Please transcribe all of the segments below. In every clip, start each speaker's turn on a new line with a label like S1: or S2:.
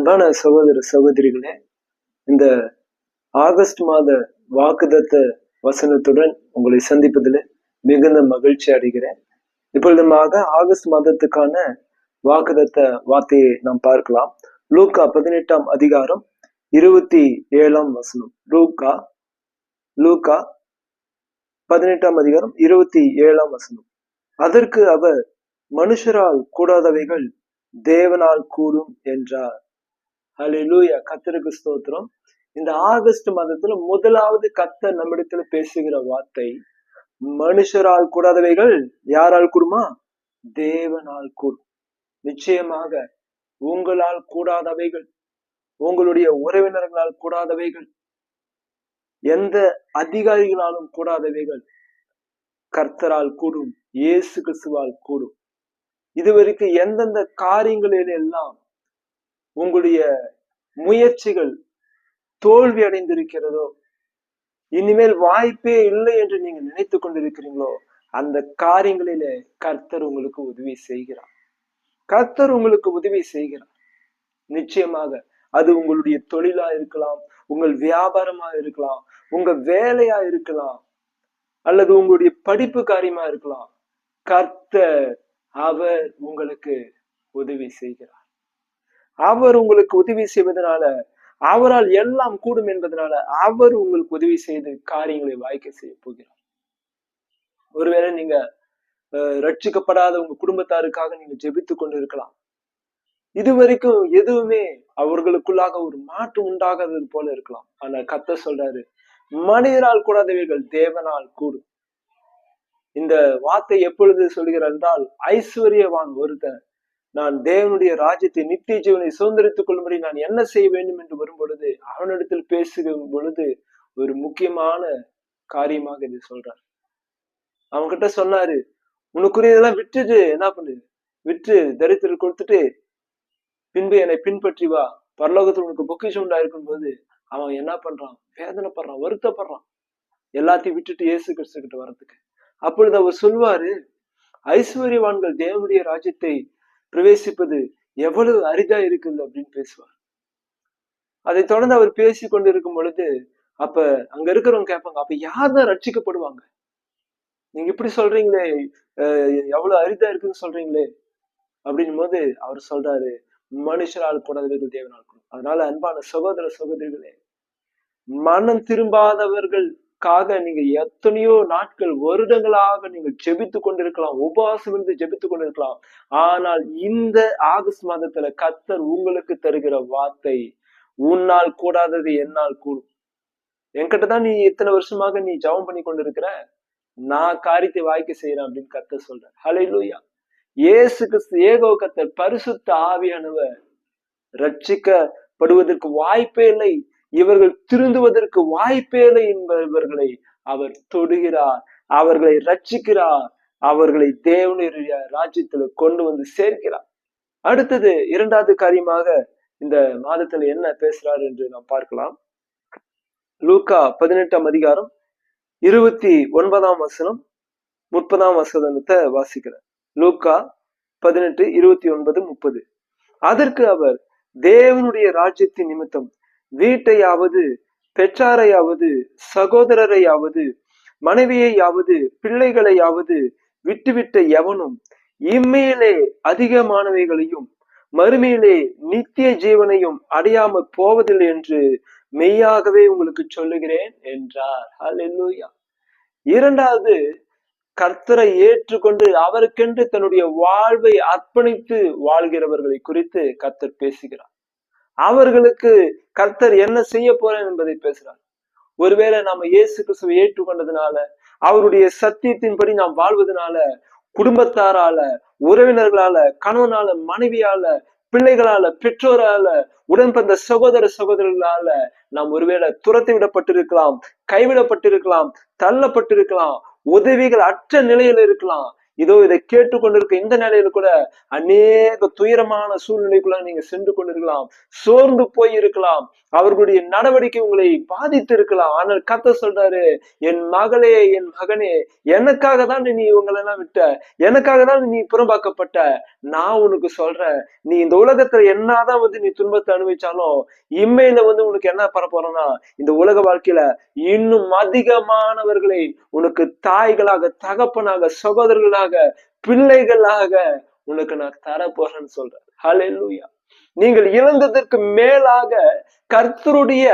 S1: அன்பான சகோதர சகோதரிகளே, இந்த ஆகஸ்ட் மாத வாக்குதத்த வசனத்துடன் உங்களை சந்திப்பதில் மிகுந்த மகிழ்ச்சி அடைகிறேன். இப்பொழுது ஆகஸ்ட் மாதத்துக்கான வாக்குதத்த வார்த்தையை நாம் பார்க்கலாம். லூக்கா 18ஆம் அதிகாரம் 27ஆம் வசனம். லூக்கா 18ஆம் அதிகாரம் 27ஆம் வசனம். அதற்கு அவர், மனுஷரால் கூடாதவைகள் தேவனால் கூடும் என்றார். ஹல்லேலூயா, கர்த்தருக்கு ஸ்தோத்திரம். இந்த ஆகஸ்ட் மாதத்துல முதலாவது கர்த்தர் நம்மிடத்துல பேசுகிற வார்த்தை, மனுஷரால் கூடாதவைகள் யாரால் கூடுமா? தேவனால் கூடும். நிச்சயமாக உங்களால் கூடாதவைகள், உங்களுடைய உறவினர்களால் கூடாதவைகள், எந்த அதிகாரிகளாலும் கூடாதவைகள் கர்த்தரால் கூடும், இயேசு கிறிஸ்துவால் கூடும். இதுவரைக்கும் எந்தெந்த காரியங்களில் எல்லாம் உங்களுடைய முயற்சிகள் தோல்வி அடைந்திருக்கிறதோ, இனிமேல் வாய்ப்பே இல்லை என்று நீங்க நினைத்து கொண்டிருக்கிறீங்களோ, அந்த காரியங்களிலே கர்த்தர் உங்களுக்கு உதவி செய்கிறார். கர்த்தர் உங்களுக்கு உதவி செய்கிறார். நிச்சயமாக அது உங்களுடைய தொழிலா இருக்கலாம், உங்கள் வியாபாரமா இருக்கலாம், உங்க வேலையா இருக்கலாம், அல்லது உங்களுடைய படிப்பு காரியமா இருக்கலாம். கர்த்தர் அவர் உங்களுக்கு உதவி செய்கிறார். அவர் உங்களுக்கு உதவி செய்வதனால, அவரால் எல்லாம் கூடும் என்பதனால அவர் உங்களுக்கு உதவி செய்து காரியங்களை வாய்க்க செய்ய போகிறார். ஒருவேளை நீங்க ரட்சிக்கப்படாத உங்க குடும்பத்தாருக்காக நீங்க ஜெபித்து கொண்டு இருக்கலாம். இதுவரைக்கும் எதுவுமே அவர்களுக்குள்ளாக ஒரு மாற்றம் உண்டாகாதது போல இருக்கலாம். ஆனா கர்த்தர் சொல்றாரு, மனிதரால் கூடாதவைகள் தேவனால் கூடும். இந்த வார்த்தை எப்பொழுது சொல்கிறார் என்றால், ஐஸ்வர்யவான் ஒருத்தன் நான் தேவனுடைய ராஜ்யத்தை நித்திய ஜீவனை சுதந்திரித்துக் கொள்ளும்படி நான் என்ன செய்ய வேண்டும் என்று வரும் பொழுது, அவனிடத்தில் பேசும் பொழுது ஒரு முக்கியமான காரியமாக இது சொல்றார். அவன்கிட்ட சொன்னாரு, உனக்குரியதெல்லாம் விட்டுட்டு என்ன பண்ணு, விட்டு தரித்திரம் கொடுத்துட்டு பின்பு என்னை பின்பற்றி வா, பரலோகத்தில் உனக்கு பொக்கிஷம் உண்டாயிருக்கும் போது அவன் என்ன பண்றான்? வேதனைப்படுறான், வருத்தப்படுறான், எல்லாத்தையும் விட்டுட்டு இயேசு கிறிஸ்து கிட்ட வர்றதுக்கு. அப்பொழுது அவர் சொல்வாரு, ஐஸ்வர்யவான்கள் தேவனுடைய ராஜ்யத்தை பிரவேசிப்பது எவ்வளவு அரிதா இருக்குது அப்படின்னு பேசுவார். அதை தொடர்ந்து அவர் பேசி கொண்டு இருக்கும் பொழுது, அப்ப அங்க இருக்கிறவங்க கேட்பாங்க, அப்ப யார்தான் ரட்சிக்கப்படுவாங்க? நீங்க இப்படி சொல்றீங்களே, எவ்வளவு அரிதா இருக்குன்னு சொல்றீங்களே அப்படின் போது அவர் சொல்றாரு, மனுஷரால் கூடாதவர்கள் தேவனால் கூடும். அதனால அன்பான சகோதர சகோதரிகளே, மனம் திரும்பாதவர்களுக்காக நீங்க எத்தனையோ நாட்கள், வருடங்களாக நீங்கள் ஜெபித்து கொண்டிருக்கலாம், உபவாசம் இருந்து ஜெபித்து கொண்டிருக்கலாம். ஆனால் இந்த ஆகஸ்ட் மாதத்துல கர்த்தர் உங்களுக்கு தருகிற வார்த்தை, உன்னால் கூடாதது என்னால் கூடும். என்கிட்டதான் நீ இத்தனை வருஷமாக நீ ஜெபம் பண்ணி கொண்டிருக்கிற, நான் காரியத்தை வாய்க்க செய்யறேன் அப்படின்னு கர்த்தர் சொல்றார். ஹல்லேலூயா. இயேசு கிறிஸ்து ஏகோ கர்த்தர் பரிசுத்த ஆவியானவர் ரட்சிக்கப்படுவதற்கு வாய்ப்பே இல்லை, இவர்கள் திருந்துவதற்கு வாய்ப்பே இல்லை என்பவர்களை அவர் தொடுகிறார், அவர்களை ரட்சிக்கிறார், அவர்களை தேவனுடைய ராஜ்யத்துல கொண்டு வந்து சேர்க்கிறார். அடுத்தது இரண்டாவது காரியமாக இந்த மாதத்துல என்ன பேசுறார் என்று நாம் பார்க்கலாம். லூக்கா 18ஆம் அதிகாரம் 29ஆம் வசனம் 30ஆம் வசனத்தை வாசிக்கிறார். லூக்கா 18, 29, 30. அதற்கு அவர், தேவனுடைய ராஜ்யத்தின் நிமித்தம் வீட்டையாவது, பெற்றாரையாவது, சகோதரரையாவது, மனைவியையாவது, பிள்ளைகளையாவது விட்டுவிட்ட எவனும் இம்மையிலே அதிகமானவைகளையும் மறுமையிலே நித்திய ஜீவனையும் அடையாமல் போவதில்லை என்று மெய்யாகவே உங்களுக்கு சொல்லுகிறேன் என்றார். ஹல்லேலூயா. இரண்டாவது, கர்த்தரை ஏற்றுக்கொண்டு அவருக்கென்று தன்னுடைய வாழ்வை அர்ப்பணித்து வாழ்கிறவர்களை குறித்து கர்த்தர் பேசுகிறார். அவர்களுக்கு கர்த்தர் என்ன செய்ய போறேன் என்பதை பேசுறார். ஒருவேளை நாம இயேசு கிறிஸ்துவை ஏற்றுக்கொண்டதுனால, அவருடைய சத்தியத்தின்படி நாம் வாழ்வதனால, குடும்பத்தாரால, உறவினர்களால, கணவனால, மனைவியால, பிள்ளைகளால, பெற்றோரால, உடன்பிறந்த சகோதர சகோதரர்களால நாம் ஒருவேளை துரத்தி விடப்பட்டிருக்கலாம், கைவிடப்பட்டிருக்கலாம், தள்ளப்பட்டிருக்கலாம், உதவிகள் அற்ற நிலையில இருக்கலாம். இதோ இதை கேட்டுக்கொண்டிருக்க இந்த நிலையில கூட அநேக துயரமான சூழ்நிலைக்குள்ள நீங்க சென்று கொண்டிருக்கலாம், சோர்ந்து போய் இருக்கலாம், அவர்களுடைய நடவடிக்கை உங்களை பாதித்து இருக்கலாம். ஆனால் கர்த்தர் சொல்றாரு, என் மகளே, என் மகனே, எனக்காக தான் நீ இவங்களெல்லாம் விட்ட, எனக்காக தான் நீ புறம்பாக்கப்பட்ட. நான் உனக்கு சொல்றேன், நீ இந்த உலகத்துல என்னதான் நீ துன்பத்தை அனுபவிச்சாலும் இம்மையில உனக்கு என்ன பரப்போறோம்னா, இந்த உலக வாழ்க்கையில இன்னும் அதிகமானவர்களை உனக்கு தாய்களாக, தகப்பனாக, சகோதரர்களாக, பிள்ளைகளாக உனக்கு நான் தர போறேன்னு சொல்றேன். ஹல்லேலூயா. நீங்கள் இழந்ததற்கு மேலாக கர்த்தருடைய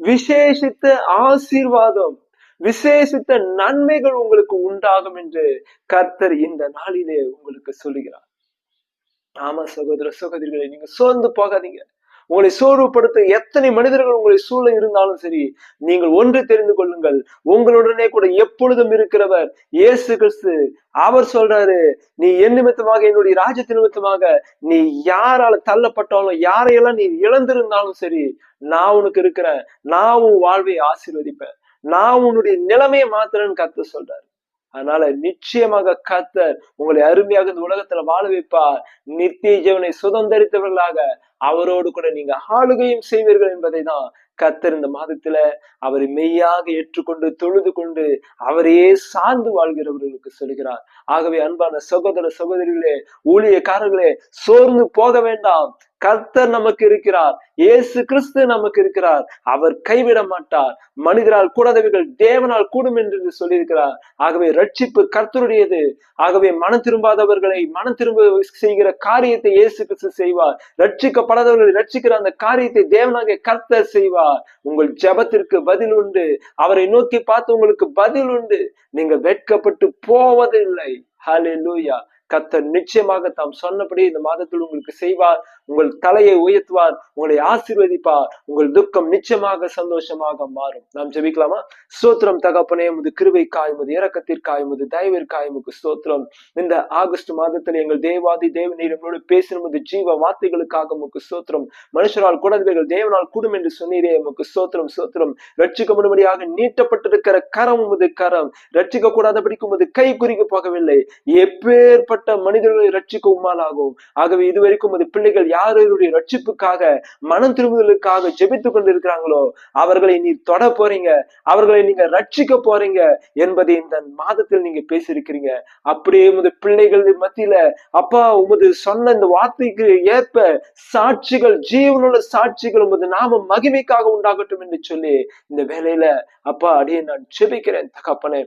S1: விசேஷித்த ஆசீர்வாதம், விசேஷித்த நன்மைகள் உங்களுக்கு உண்டாகும் என்று கர்த்தர் இந்த நாளிலே உங்களுக்கு சொல்லுகிறார். ஆமா சகோதர சகோதரிகளை, நீங்க சோர்ந்து போகாதீங்க. உங்களை சோர்வுபடுத்த எத்தனை மனிதர்கள் உங்களை சூழ இருந்தாலும் சரி, நீங்கள் ஒன்று தெரிந்து கொள்ளுங்கள், உங்களுடனே கூட எப்பொழுதும் இருக்கிறவர் இயேசு கிறிஸ்து. அவர் சொல்றாரு, நீ என் நிமித்தமாக, என்னுடைய ராஜ்யத்தின் நிமித்தமாக நீ யாரால தள்ளப்பட்டாலும், யாரையெல்லாம் நீ இழந்திருந்தாலும் சரி, நான் உனக்கு இருக்கிறேன், நான் உன் வாழ்வை ஆசீர்வதிப்பேன், நான் உன்னுடைய நிலைமையை மாத்துறேன்னு கர்த்தர் சொல்றாரு. அதனால நிச்சயமாக கர்த்தர் உங்களை அருமையாக இந்த உலகத்துல வாழ வைப்பார். நித்திய ஜீவனை சுதந்திரித்தவர்களாக அவரோடு கூட நீங்க ஆளுகையும் செய்வீர்கள் என்பதை தான் கர்த்தர் இந்த மாதத்துல அவரை மெய்யாக ஏற்றுக்கொண்டு தொழுது கொண்டு அவரையே சார்ந்து வாழ்கிறவர்களுக்கு சொல்கிறார். ஆகவே அன்பான சகோதர சகோதரிகளே, ஊழியக்காரர்களே, சோர்ந்து போக வேண்டாம். கர்த்தர் நமக்கு இருக்கிறார், இயேசு கிறிஸ்து நமக்கு இருக்கிறார், அவர் கைவிட மாட்டார். மனிதரால் கூடாதவைகள் தேவனால் கூடும் என்று சொல்லியிருக்கிறார். ஆகவே ரட்சிப்பு கர்த்தருடையது. ஆகவே மனம் திரும்பாதவர்களை மனம் திரும்ப செய்கிற காரியத்தை இயேசு கிறிஸ்து செய்வார். ரட்சிக்கப்படாதவர்களை ரட்சிக்கிற அந்த காரியத்தை தேவனாகிய கர்த்தர் செய்வார். உங்கள் ஜெபத்திற்கு பதில் உண்டு, அவரை நோக்கி பார்த்து உங்களுக்கு பதில் உண்டு. நீங்க வெட்கப்பட்டு போவதில்லை. ஹல்லேலூயா. கர்த்தர் நிச்சயமாக தாம் சொன்னபடி இந்த மாதத்தில் உங்களுக்கு செய்வார். உங்கள் தலையை உயர்த்துவார், உங்களை ஆசீர்வதிப்பார். உங்கள் துக்கம் நிச்சயமாக சந்தோஷமாக மாறும். நாம் ஜெபிக்கலாமா? ஸ்தோத்திரம் தகப்பனே, உமது கிருபைக்காய், உமது இரக்கத்திற்காய், உமது தயவிற்காய் உமக்கு ஸ்தோத்திரம். இந்த ஆகஸ்ட் மாதத்தில் எங்கள் தேவாதி தேவனீர் எங்களோடு பேசின உமது ஜீவ வார்த்தைகளுக்காக உமக்கு ஸ்தோத்திரம். மனுஷரால் கூடாதவைகள் தேவனால் கூடும் என்று சொன்னீரே, உமக்கு ஸ்தோத்திரம் ஸ்தோத்திரம். ரட்சிக்கப்படும்படியாக நீட்டப்பட்டிருக்கிற கரம் உமது கரம், ரட்சிக்க கூடாதபடிக்கு உமது கை குறிக்க போகவில்லை. எப்பேற்பட்ட மனிதர்களை ரட்சிக்க உம்மால் ஆகும். ஆகவே இதுவரைக்கும் உமது பிள்ளைகள் யாருடைய ரட்சிப்புக்காக, மனம் திரும்புதலுக்காக ஜெபித்துக் கொண்டிருக்கிறாங்களோ அவர்களை நீ தொட போறீங்க, அவர்களை நீங்க ரட்சிக்க போறீங்க என்பதை இந்த மாதத்தில் நீங்க பேசியிருக்கிறீங்க. அப்படியே உமது பிள்ளைகள் மத்தியில அப்பா உமது சொன்ன இந்த வார்த்தைக்கு ஏற்ப சாட்சிகள், ஜீவனுள்ள சாட்சிகள் உமது நாம மகிமைக்காக உண்டாகட்டும் என்று சொல்லி இந்த வேலையில அப்பா அடியே நான் ஜெபிக்கிறேன் தகப்பனே.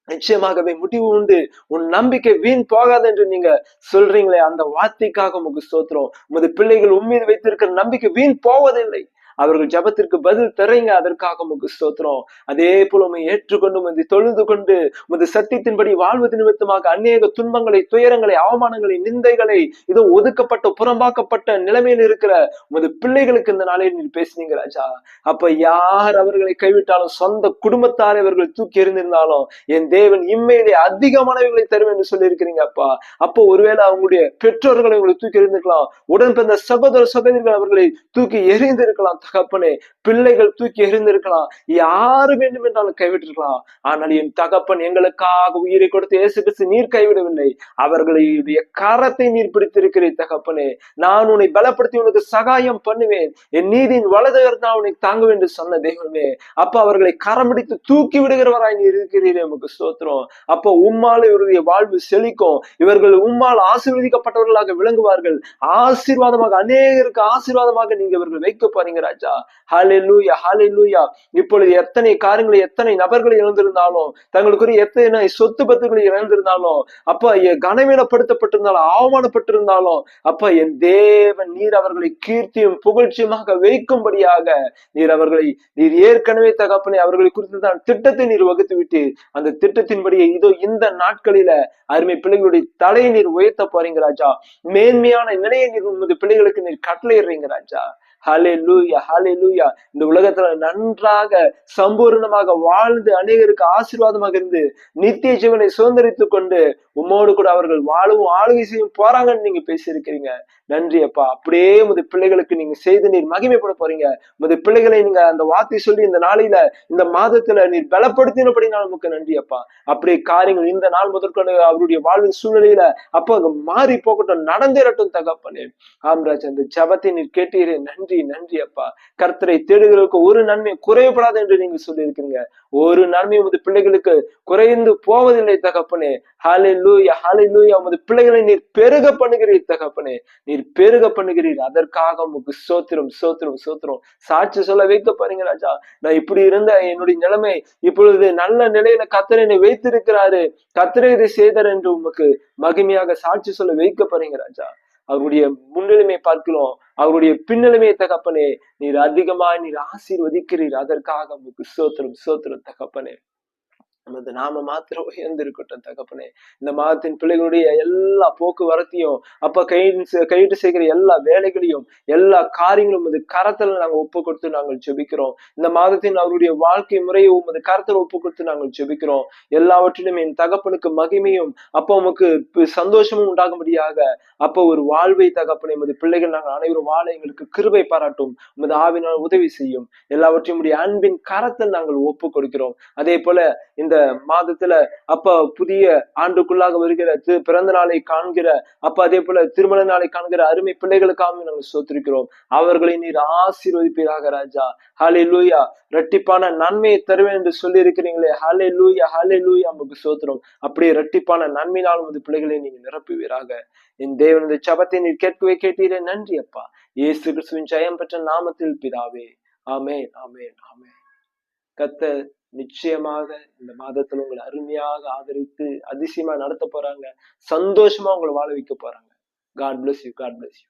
S1: நிச்சயமாகவே முடிவு உண்டு, உன் நம்பிக்கை வீண் போகாது என்று நீங்க சொல்றீங்களே, அந்த வார்த்தைக்காக உமக்கு ஸ்தோத்திரம். உமது பிள்ளைகள் உம்மீது வைத்திருக்கிற நம்பிக்கை வீண் போவதில்லை. அவர்கள் ஜபத்திற்கு பதில் தரீங்க, அதற்காக உமக்கு ஸ்தோத்திரம். அதே போல உண்மை ஏற்றுக்கொண்டு உமது தொழுது கொண்டு உமது சத்தியத்தின்படி வாழ்வது நிமித்தமாக அநேக துன்பங்களை, துயரங்களை, அவமானங்களை, நிந்தைகளை, இதோ ஒதுக்கப்பட்ட புறம்பாக்கப்பட்ட நிலைமையில் இருக்கிற உமது பிள்ளைகளுக்கு இந்த நாளில் நீர் பேசினீங்க ராஜா. அப்ப யார் அவர்களை கைவிட்டாலும், சொந்த குடும்பத்தாரை அவர்கள் தூக்கி எறிந்திருந்தாலும் என் தேவன் இம்மையிலே அதிகமானவைகளை தரும் என்று சொல்லி இருக்கிறீங்க அப்பா. அப்போ ஒருவேளை அவங்களுடைய பெற்றோர்களை உங்களை தூக்கி எறிந்திருக்கலாம், உடன் பிறந்த சகோதர சகோதரிகள் அவர்களை தூக்கி எறிந்திருக்கலாம் தகப்பனே, பிள்ளைகள் தூக்கி எறிந்திருக்கலாம், யாரு வேண்டும் என்றாலும் கைவிட்டிருக்கலாம். ஆனால் என் தகப்பன் எங்களுக்காக உயிரை கொடுத்து இயேசு கிறிஸ்து நீர் கைவிடவில்லை, அவர்களுடைய கரத்தை நீர் பிடித்திருக்கிறீர் தகப்பனே. நான் உன்னை பலப்படுத்தி உனக்கு சகாயம் பண்ணுவேன், என் நீதியின் வலது கரத்தால் உன்னை தாங்குவேன் என்று சொன்ன தெய்வமே. அப்ப அவர்களை கரம் பிடித்து தூக்கி விடுகிறவராய் நீர் இருக்கிறீரே, உமக்கு ஸ்தோத்திரம். அப்ப உம்மால் இவருடைய வாழ்வு செழிக்கும், இவர்கள் உம்மால் ஆசீர்வதிக்கப்பட்டவர்களாக விளங்குவார்கள். ஆசீர்வாதமாக, அநேகருக்கு ஆசீர்வாதமாக நீங்க இவர்கள் வைக்க போறீங்க ராஜா. ஹல்லேலூயா ஹல்லேலூயா. இப்பொழுது எத்தனை காரியங்களை, எத்தனை நபர்களை இழந்திருந்தாலும், தங்களுக்குரிய எத்தனை சொத்து பத்துக்களை இழந்திருந்தாலும், அப்ப கனவீனப்படுத்தப்பட்டிருந்தாலும், அவமானப்பட்டிருந்தாலும், அப்ப என் தேவன் நீர் அவர்களை கீர்த்தியும் புகழ்ச்சியுமாக வைக்கும்படியாக நீர் ஏற்கனவே தகப்பனே அவர்களை குறித்து தான் திட்டத்தை நீர் வகுத்து விட்டு, அந்த திட்டத்தின்படியே இதோ இந்த நாட்களில அருமை பிள்ளைகளுடைய தலையை நீர் உயர்த்த போறீங்க ராஜா. மேன்மையான நிலையை நீர் உமது பிள்ளைகளுக்கு நீர் கட்டளையிடுறீங்க ராஜா. ஹல்லேலூயா, ஹல்லேலூயா. இந்த உலகத்துல நன்றாக சம்பூர்ணமாக வாழ்ந்து அநேகருக்கு ஆசீர்வாதமாக இருந்து நித்திய ஜீவனை சுதந்திரித்துக் கொண்டு உம்மோடு கூட அவர்கள் வாழவும் ஆளுகை செய்யும் போறாங்கன்னு நீங்க பேசியிருக்கிறீங்க. நன்றி அப்பா. அப்படியே உமது பிள்ளைகளுக்கு நீங்க செய்து நீர் மகிமைப்பட போறீங்க. உமது பிள்ளைகளை நீங்க அந்த வார்த்தை சொல்லி இந்த நாளில இந்த மாதத்துல நீர் பலப்படுத்தினபடினால் நமக்கு நன்றி அப்பா. அப்படியே காரியங்கள் இந்த நாள் முதற்கொண்டு அவருடைய வாழ்வின் சூழ்நிலையில அப்போ அங்க மாறி போகட்டும், நடந்தேறட்டும் தகப்பனே. ஆம்ராஜ், அந்த ஜபத்தை நீர் கேட்டீரே, நன்றி நன்றி அப்பா. கர்த்தரை தேடுகிறவர்களுக்கு ஒரு நன்மை குறையப்படாது என்று நீங்க சொல்லி இருக்கிறீங்க. ஒரு நன்மை உமது பிள்ளைகளுக்கு குறைந்து போவதில்லை தகப்பனே. ஹல்லேலூயா, ஹல்லேலூயா. உமது பிள்ளைகளை நீர் பெருக பண்ணுகிறீர் தகப்பனே. நீர் பெருக பண்ணுகிறீர். அதற்காக உமக்கு சோத்திரம், சோத்திரம், சோத்திரம். சாட்சி சொல்ல வைக்க பாருங்க ராஜா. நான் இப்படி இருந்த என்னுடைய நிலைமை இப்பொழுது நல்ல நிலையில கர்த்தர் என்னை வைத்திருக்கிறாரு, கர்த்தரே இதை செய்தார் என்று உமக்கு மகிமையாக சாட்சி சொல்ல வைக்க பாருங்க ராஜா. அவருடைய முன்னிலைமை பார்க்கிறோம், அவருடைய பின்னிலைமையை தகப்பனே நீர் அதிகமாய் நீர் ஆசீர்வதிக்கிறீர். அதற்காக உமக்கு சோத்திரம், சோத்திரம் தகப்பனே. நமது நாம மாத்திரம் உயர்ந்திருக்கட்டும் தகப்பனே. இந்த மாதத்தின் பிள்ளைகளுடைய எல்லா போக்குவரத்தையும் அப்ப கையிட்டு செய்கிற எல்லா வேலைகளையும் எல்லா காரியங்களும் உமது கரத்துல நாங்க ஒப்பு கொடுத்து நாங்கள் ஜெபிக்கிறோம். இந்த மாதத்தின் அவருடைய வாழ்க்கை முறையை உமது கரத்துல ஒப்பு கொடுத்து நாங்கள் ஜெபிக்கிறோம். எல்லாவற்றிலும் என் தகப்பனுக்கு மகிமையும் அப்போ உமக்கு சந்தோஷமும் உண்டாகும்படியாக அப்போ ஒரு வாழ்வை தகப்பனை உமது பிள்ளைகள் நாங்கள் அனைவரும் வாழ எங்களுக்கு கிருபை பாராட்டும். உமது ஆவினால் உதவி செய்யும். எல்லாவற்றையும் உடைய அன்பின் கரத்தில் நாங்கள் ஒப்பு கொடுக்கிறோம். அதே போல இந்த மாதத்துல அப்ப புதிய ஆண்டுக்குள்ளாக வருகிற பிறந்த நாளை காண்கிற அப்ப அதே போல திருமண நாளை காண்கிற அருமை பிள்ளைகளுக்காக நாங்கள் சோத்திருக்கிறோம். அவர்களை நீர் ஆசீர்வதிப்பீராக ராஜா. ஹல்லேலூயா. இரட்டிப்பான நன்மையை தருவேன் என்று சொல்லி இருக்கிறீங்களே. ஹல்லேலூயா, ஹல்லேலூயா. நமக்கு சோத்திரம். அப்படியே இரட்டிப்பான நன்மையினால் உமது பிள்ளைகளை நீங்க நிரப்புவீராக. என் தேவன், இந்த ஜெபத்தை நீர் கேட்கவே கேட்டீரே. நன்றி அப்பா. இயேசு கிறிஸ்துவின் ஜெயம் பெற்ற நாமத்தில் பிதாவே. ஆமென், ஆமென், ஆமென். கர்த்தர் நிச்சயமாக இந்த மாதத்துல உங்களை அருமையாக ஆதரித்து அதிசயமா நடத்த போறாங்க. சந்தோஷமா உங்களை வாழ வைக்க போறாங்க. God bless you. God bless you.